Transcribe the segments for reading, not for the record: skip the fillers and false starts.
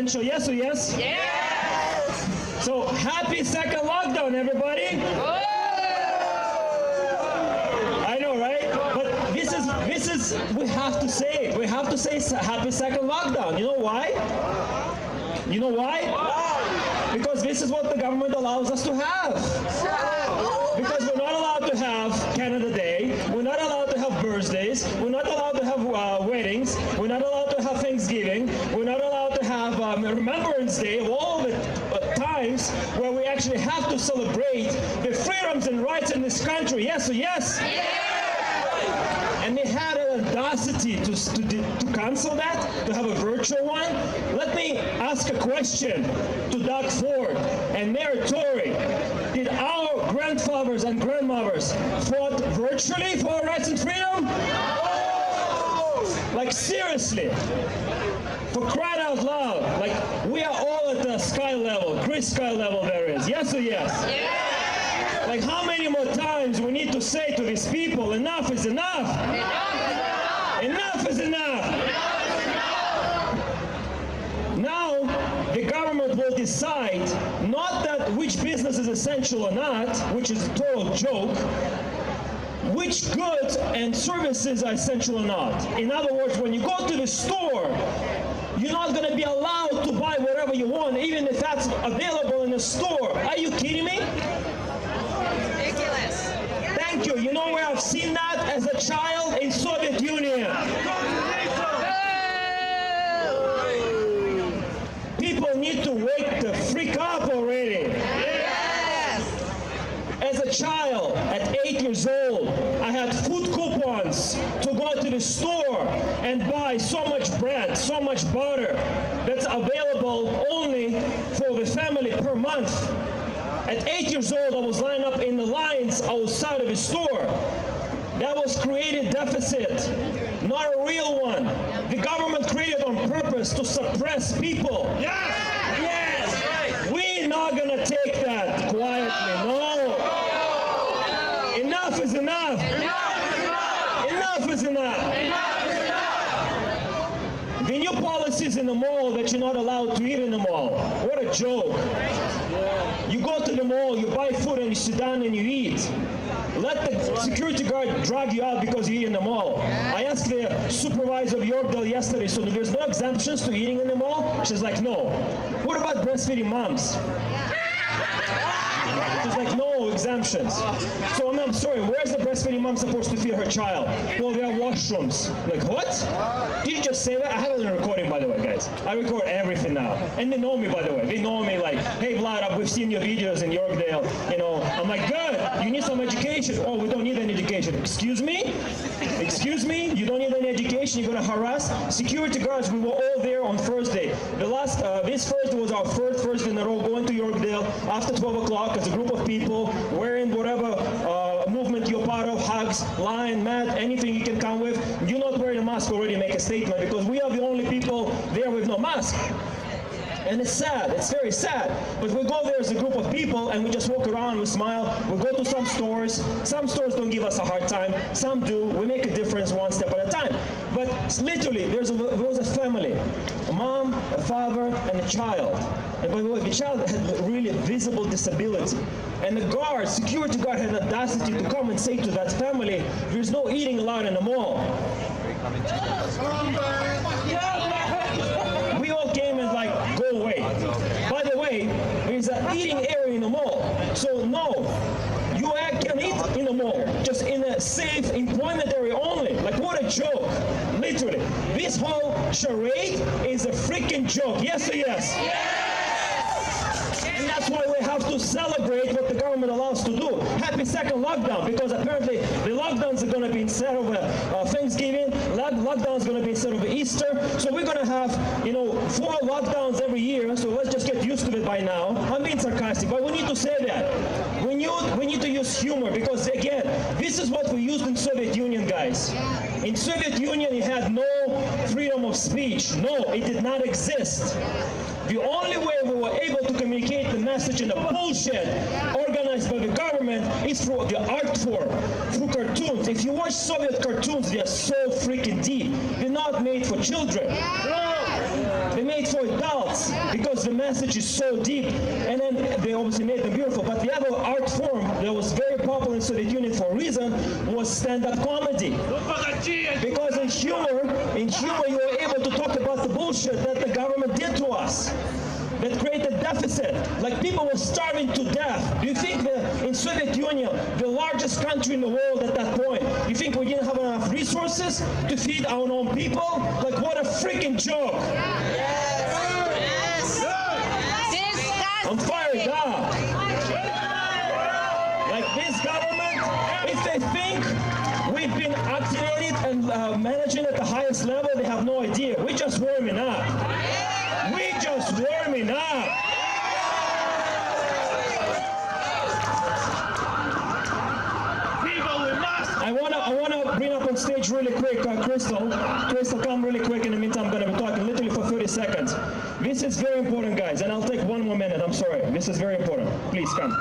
essential, yes or yes? Yes! So happy second lockdown, everybody! I know, right? But this is, we have to say it. We have to say happy second lockdown. You know why? You know why? Because this is what the government allows us to have. Because we're not allowed to have Canada Day, we're not allowed to have birthdays, we're not allowed to have weddings, we're not allowed to have Thanksgiving, we're not allowed to have Remembrance Day, of all the times where we actually have to celebrate the freedoms and rights in this country. Yes or yes? And they had an audacity to cancel that, to have a virtual one. Let me ask a question to Doug Ford and Mayor Tory. Did our grandfathers and grandmothers fought virtually for our rights and freedom? Like seriously, for crying out loud, like we are all at the sky level, gray sky level there is, yes or yes? Like how many more times we need to say to these people, enough is enough? Enough is enough! Now, the government will decide not that which business is essential or not, which is a total joke, which goods and services are essential or not. In other words, when you go to the store, you're not going to be allowed to buy whatever you want, even if that's available in the store. Are you kidding me? Ridiculous. Thank you. You know where I've seen that as a child? In Soviet Union. People need to wake the freak up already. As a child, at 8 years old, I had food coupons to go to the store and buy so much bread, so much butter that's available only for the family per month. At 8 years old, I was lined up in the lines outside of the store. That was created deficit, not a real one. The government created on purpose to suppress people. Yes! Yes! We're not going to take that quietly, no. Enough is enough. Enough is enough. The new policies in the mall that you're not allowed to eat in the mall. What a joke. You go to the mall, you buy food and you sit down and you eat. Let the security guard drag you out because you eat in the mall. I asked the supervisor of Yorkdale yesterday, so there's no exemptions to eating in the mall? She's like, no. What about breastfeeding moms? She's like, no exemptions. So I'm sorry, where's the breastfeeding mom supposed to feed her child? Well, there are washrooms. Like, what? Did you just say that? I have it in recording, by the way, guys. I record everything now. And they know me, by the way. They know me like, hey, Vlad, we've seen your videos in Yorkdale. You know, I'm like, good. You need some education. Oh, we don't need any education. Excuse me? Excuse me? You don't need any education? You're going to harass? Security guards, we were all there on Thursday. This Thursday was our third Thursday in a row going to Yorkdale after 12 o'clock as a group of people wearing whatever movement you're part of, hugs, line, mat, anything you can come with. You're not wearing a mask already, make a statement, because we are the only people there with no mask. And it's sad, it's very sad. But we go there as a group of people and we just walk around, we smile, we go to some stores don't give us a hard time, some do, we make a difference one step at a time. But literally, there was a family, a mom, a father, and a child. And by the way, the child had really visible disability. And the guard, security guard, had the audacity to come and say to that family, there's no eating allowed in the mall. We all came and like, go away. By the way, there's an eating area in the mall. So no, you can eat in the mall, just in a safe employment area only. Like what a joke, literally. This whole charade is a freaking joke, yes or yes? And that's why we have to celebrate what the government allows to do. Happy second lockdown, because apparently the lockdowns are going to be instead of Thanksgiving, lockdowns are going to be instead of Easter. So we're going to have, 4 lockdowns every year. So let's just get used to it by now. I'm being sarcastic, but we need to say that. We need to use humor, because again, this is what we used in Soviet Union, guys. In Soviet Union, you had no freedom of speech. No, it did not exist. The only way we were able to communicate the message in the bullshit organized by the government is through the art form, through cartoons. If you watch Soviet cartoons, they are so freaking deep. They're not made for children. They're made made for adults because the message is so deep. And then they obviously made them beautiful. But the other art form that was very popular in Soviet Union for a reason was stand-up comedy. Because in humor you were able to talk about the bullshit that the government did to us, that created deficit. Like, people were starving to death. Do you think that in Soviet Union, the largest country in the world at that point, you think we didn't have enough resources to feed our own people? Like, what a freaking joke. I'm fired up. Like, this government, if they think we've been activated and managing at the highest level, they have no idea. We're just warming up. We're just warming up. I wanna bring up on stage really quick, Crystal. Crystal, come really quick. In the meantime, I'm gonna be talking literally for 30 seconds. This is very important, guys, and I'll take one more minute. I'm sorry. This is very important. Please come.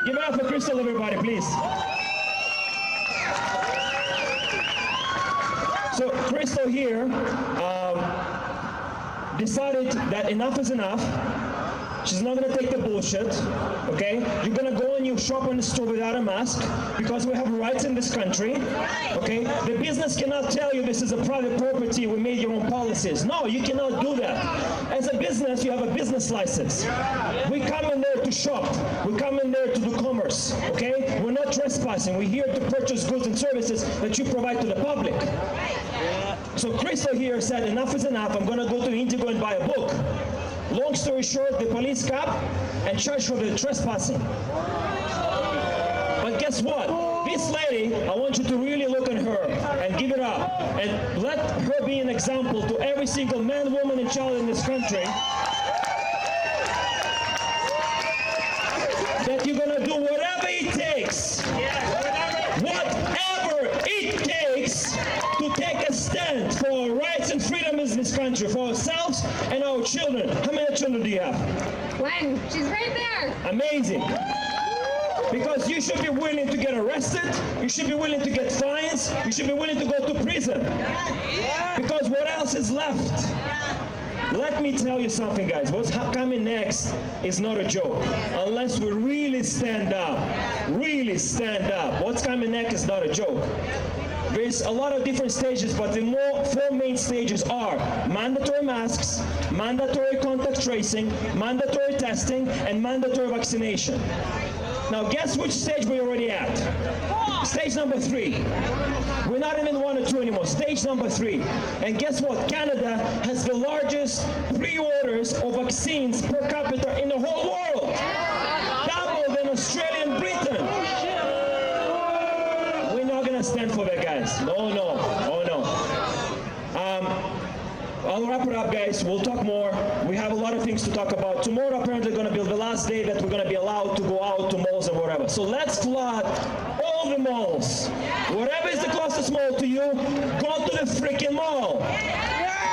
Give it up for Crystal, everybody, please. So Crystal here decided that enough is enough. She's not going to take the bullshit, okay? You're going to go and you shop in the store without a mask because we have rights in this country, okay? The business cannot tell you this is a private property, we made your own policies. No, you cannot do that. As a business, you have a business license. We come in there to shop. We come in there to do commerce, okay? We're not trespassing. We're here to purchase goods and services that you provide to the public. So Crystal here said, enough is enough. I'm going to go to Indigo and buy a book. Long story short, the police cop and charged for the trespassing. But guess what? This lady, I want you to really look at her and give it up. And let her be an example to every single man, woman, and child in this country that you're going to do whatever it takes. Whatever it takes to take a stand for our rights and freedoms in this country, for ourselves and our children. How many children do you have? One. She's right there. Amazing. Because you should be willing to get arrested, you should be willing to get fines, you should be willing to go to prison. Because what else is left? Let me tell you something, guys. What's coming next is not a joke. Unless we really stand up. Really stand up. What's coming next is not a joke. There's a lot of different stages, but the four main stages are mandatory masks, mandatory contact tracing, mandatory testing, and mandatory vaccination. Now, guess which stage we're already at? Stage number 3. We're not even 1 or 2 anymore. Stage number 3. And guess what? Canada has the largest pre-orders of vaccines per capita in the whole world. Double than Australia and Britain. We're not going to stand for that, guys. No, no. Oh, no. I'll wrap it up, guys. We'll talk more. We have a lot of things to talk about. Tomorrow, apparently, going to be the last day that we're going to be allowed to go out to malls and whatever. So let's flood all the malls. Whatever is the closest mall to you, go to the freaking mall.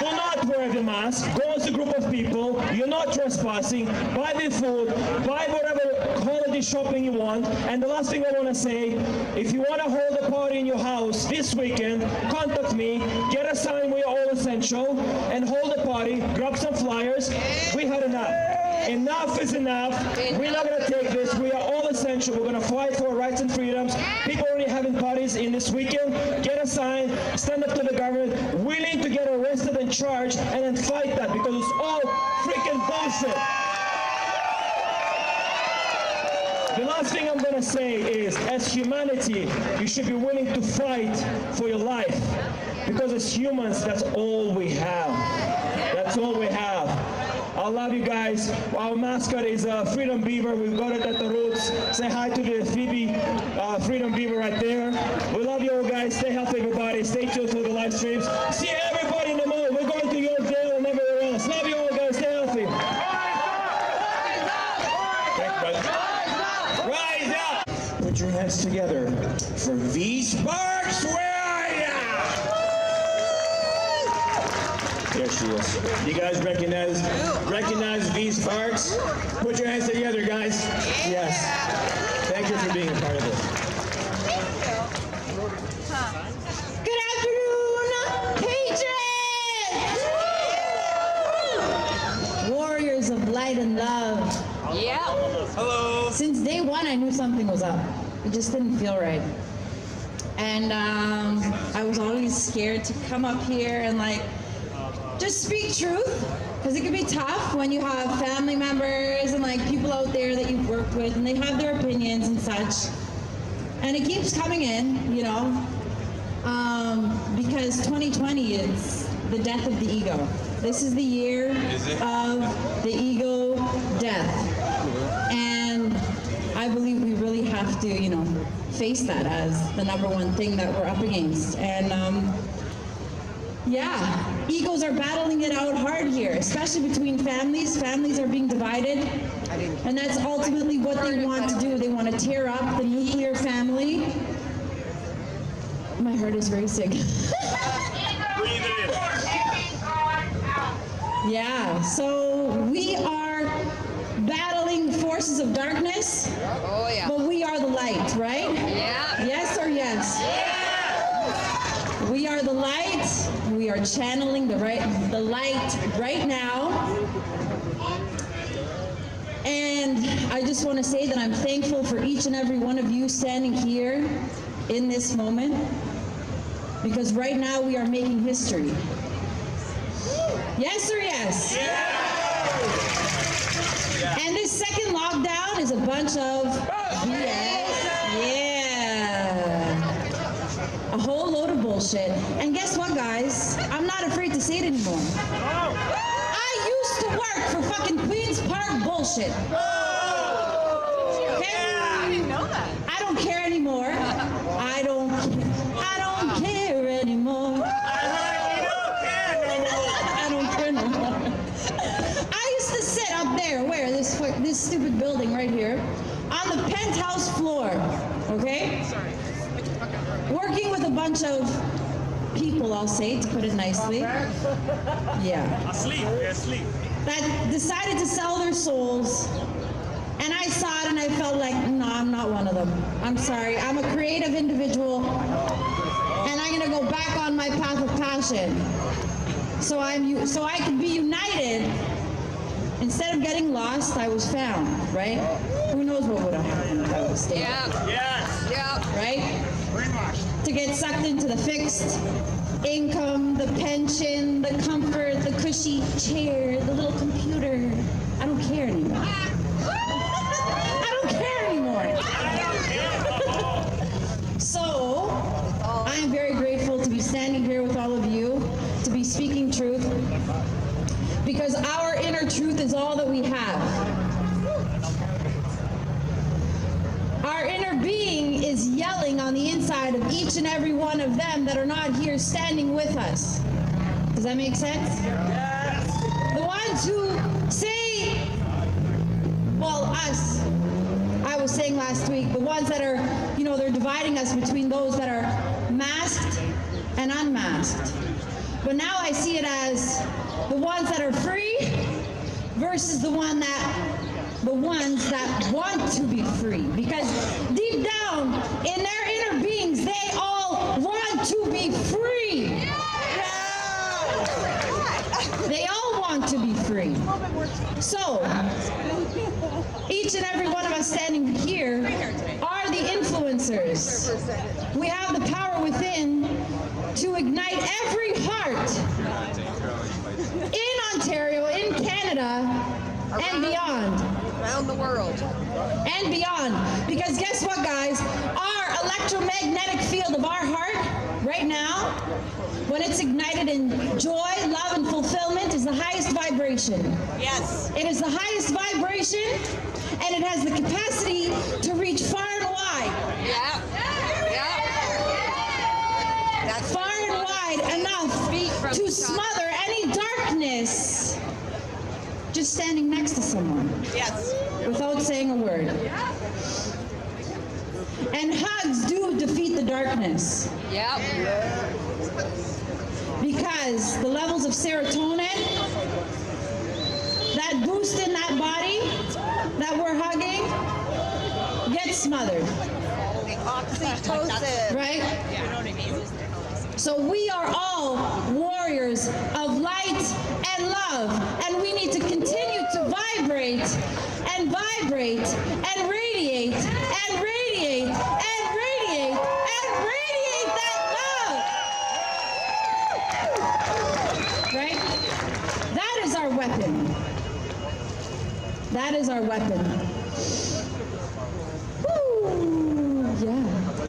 Do not wear the mask. Go as a group of people. You're not trespassing. Buy the food. Buy whatever holiday shopping you want. And the last thing I want to say, if you want to hold a party in your house this weekend, contact me. Get a sign, we are all essential, and hold a party. Grab some flyers. We had enough. Enough is enough. We're not going to take this. We are all essential. We're going to fight for our rights and freedoms. People are already having parties in this weekend. Get a sign. Stand up to the government. Willing to get arrested and charged and then fight that because it's all freaking bullshit. The last thing I'm going to say is, as humanity, you should be willing to fight for your life. Because as humans, that's all we have. That's all we have. I love you guys. Our mascot is Freedom Beaver. We've got it at the roots. Say hi to the Phoebe Freedom Beaver right there. We love you all, guys. Stay healthy, everybody. Stay tuned for the live streams. See everybody in the mall. We're going to Yorkdale and everywhere else. Love you all, guys. Stay healthy. Rise up. Put your hands together for V Sparks. Where are ya? There she is. You guys recognize V Sparks? Put your hands together, guys. Yes. Thank you for being a part of this. Good afternoon, patrons! I knew something was up. It just didn't feel right. And I was always scared to come up here and like just speak truth, because it can be tough when you have family members and like people out there that you've worked with and they have their opinions and such. And it keeps coming in, you know, because 2020 is the death of the ego. This is the year of the ego death. And I believe we really have to, you know, face that as the #1 thing that we're up against. And yeah, egos are battling it out hard here, especially between families. Families are being divided, and that's ultimately what they want to do. They want to tear up the nuclear family. My heart is racing. Breathe it in. Yeah, so we are battling forces of darkness, but we are the light, right? Yeah. Yes or yes? We are the light. We are channeling the light right now. And I just want to say that I'm thankful for each and every one of you standing here in this moment, because right now we are making history. Yes or yes? And this second lockdown is a bunch of BS. Yeah. A whole load of bullshit. And guess what, guys? I'm not afraid to say it anymore. I used to work for fucking Queen's Park bullshit. Okay? I didn't know that. I don't care anymore. I don't care anymore. I don't care no more. I used to sit up there, where this stupid building right here, on the penthouse floor, okay? Working with a bunch of people, I'll say, to put it nicely. Yeah. Asleep. That decided to sell their souls. And I saw it and I felt like, no, I'm not one of them. I'm sorry. I'm a creative individual. And I'm going to go back on my path of passion. So I could be united. Instead of getting lost, I was found, right? Who knows what would have happened if I was stayed? Yeah. Yes. Yeah. Right? To get sucked into the fixed income, the pension, the comfort, the cushy chair, the little computer. I don't care anymore. I don't care anymore. So, I am very grateful to be standing here with all of you, to be speaking truth, because our inner truth is all that we have. Our inner being is yelling on the inside of each and every one of them that are not here standing with us. Does that make sense? Yes. The ones who say, well, us, I was saying last week, the ones that are, you know, they're dividing us between those that are masked and unmasked. But now I see it as the ones that are free versus the ones that want to be free. Because deep down in their inner beings, they all want to be free. They all want to be free. So, each and every one of us standing here are the influencers. We have the power within to ignite every heart in Ontario, in Canada, and beyond. Around the world. And beyond. Because guess what, guys? Our electromagnetic field of our heart, right now, when it's ignited in joy, love, and fulfillment, is the highest vibration. Yes. It is the highest vibration, and it has the capacity to reach far and wide. Yeah. Yeah. That's Far and wide enough to smother any darkness just standing next to someone. Yes. Without saying a word. And hugs do defeat the darkness. Yeah. Because the levels of serotonin, that boost in that body that we're hugging, gets smothered. The oxytocin. Right? So we are all warriors of light and love, and we need to continue to vibrate and radiate right? That is our weapon. That is our weapon. Woo, yeah.